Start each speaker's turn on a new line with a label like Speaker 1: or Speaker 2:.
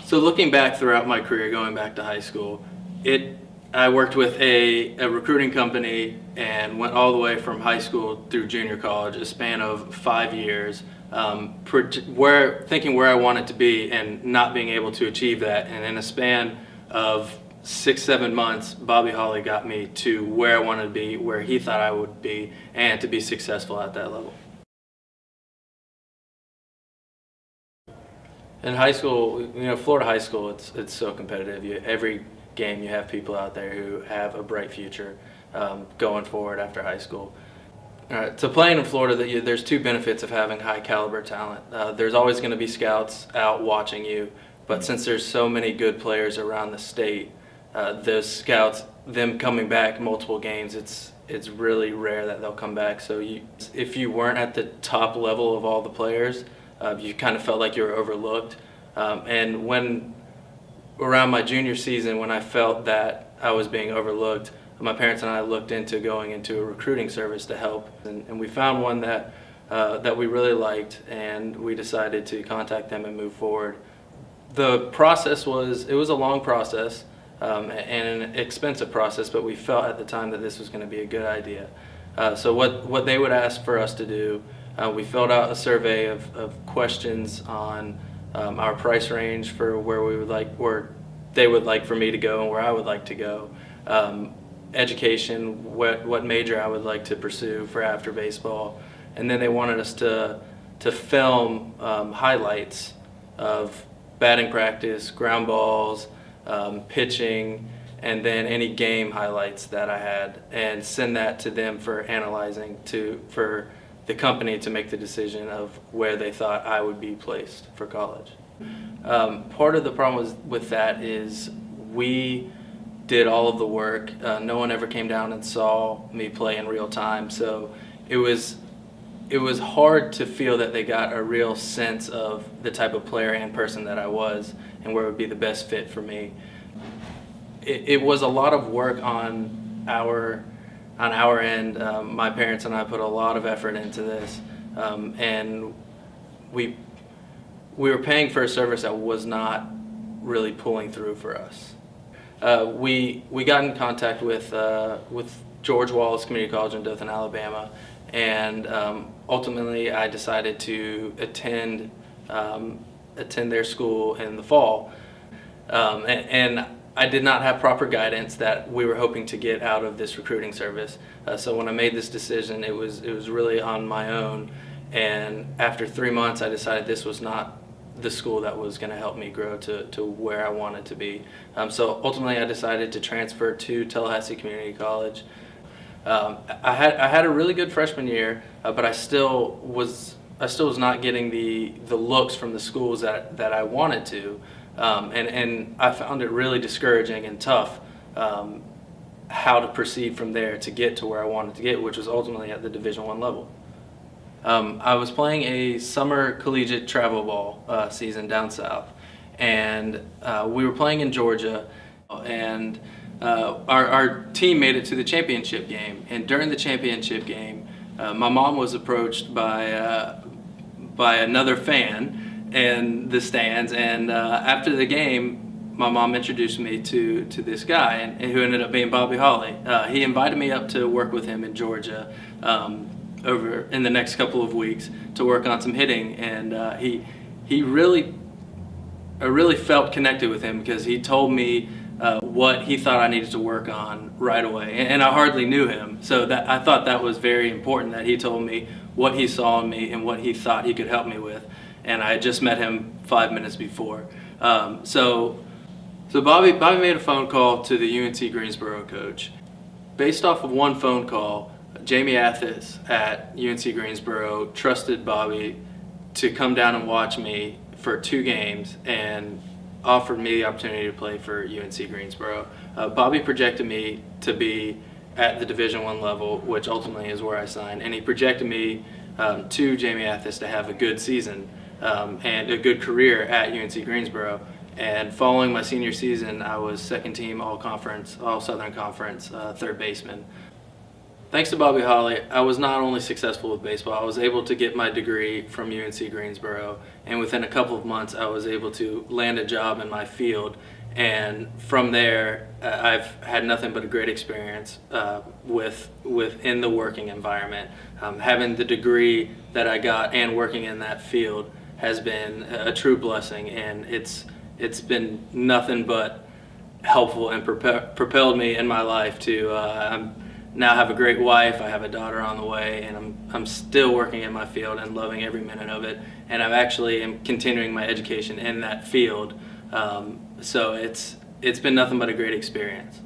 Speaker 1: So looking back throughout my career, going back to high school, I worked with a recruiting company and went all the way from high school through junior college, a span of 5 years, thinking where I wanted to be and not being able to achieve that. And in a span of 6-7 months, Bobby Holly got me to where I wanted to be, where he thought I would be, and to be successful at that level. In high school, Florida high school, it's so competitive. Every game you have people out there who have a bright future going forward after high school. To playing in Florida, there's two benefits of having high caliber talent. There's always going to be scouts out watching you, but since there's so many good players around the state, those scouts, them coming back multiple games, it's really rare that they'll come back. So if you weren't at the top level of all the players, you kind of felt like you were overlooked. And when around my junior season, when I felt that I was being overlooked, my parents and I looked into going into a recruiting service to help, and we found one that we really liked, and we decided to contact them and move forward. The process was a long process and an expensive process, but we felt at the time that this was going to be a good idea. So what they would ask for us to do, we filled out a survey of questions on our price range for where they would like for me to go and where I would like to go. Education, what major I would like to pursue for after baseball, and then they wanted us to film highlights of batting practice, ground balls, pitching, and then any game highlights that I had, and send that to them for analyzing, for the company to make the decision of where they thought I would be placed for college. Part of the problem with that is we did all of the work. No one ever came down and saw me play in real time, so it was hard to feel that they got a real sense of the type of player and person that I was and where would be the best fit for me. It was a lot of work on our end. My parents and I put a lot of effort into this, and we were paying for a service that was not really pulling through for us. We got in contact with George Wallace Community College in Dothan, Alabama, and ultimately I decided to attend their school in the fall, and I did not have proper guidance that we were hoping to get out of this recruiting service. So when I made this decision, it was really on my own, and after 3 months I decided this was not the school that was going to help me grow to where I wanted to be. So ultimately I decided to transfer to Tallahassee Community College. I had a really good freshman year, but I still was not getting the looks from the schools that I wanted to, and I found it really discouraging and tough how to proceed from there to get to where I wanted to get, which was ultimately at the Division I level. I was playing a summer collegiate travel ball season down south, and we were playing in Georgia, and our team made it to the championship game. And during the championship game, my mom was approached by another fan in the stands, and after the game, my mom introduced me to this guy, and who ended up being Bobby Holly. He invited me up to work with him in Georgia over in the next couple of weeks to work on some hitting, and I really felt connected with him because he told me what he thought I needed to work on right away, and I hardly knew him, so that I thought that was very important that he told me what he saw in me and what he thought he could help me with, and I had just met him 5 minutes before. So Bobby made a phone call to the UNC Greensboro coach. Based off of one phone call, Jamie Athis at UNC Greensboro trusted Bobby to come down and watch me for 2 games and offered me the opportunity to play for UNC Greensboro. Bobby projected me to be at the Division I level, which ultimately is where I signed, and he projected me to Jamie Athis to have a good season and a good career at UNC Greensboro. And following my senior season, I was second team all Southern Conference, third baseman. Thanks to Bobby Holly, I was not only successful with baseball, I was able to get my degree from UNC Greensboro, and within a couple of months I was able to land a job in my field. And from there, I've had nothing but a great experience within the working environment. Having the degree that I got and working in that field has been a true blessing, and it's been nothing but helpful and propelled me in my life to now have a great wife. I have a daughter on the way, and I'm still working in my field and loving every minute of it. And I actually am continuing my education in that field. So it's been nothing but a great experience.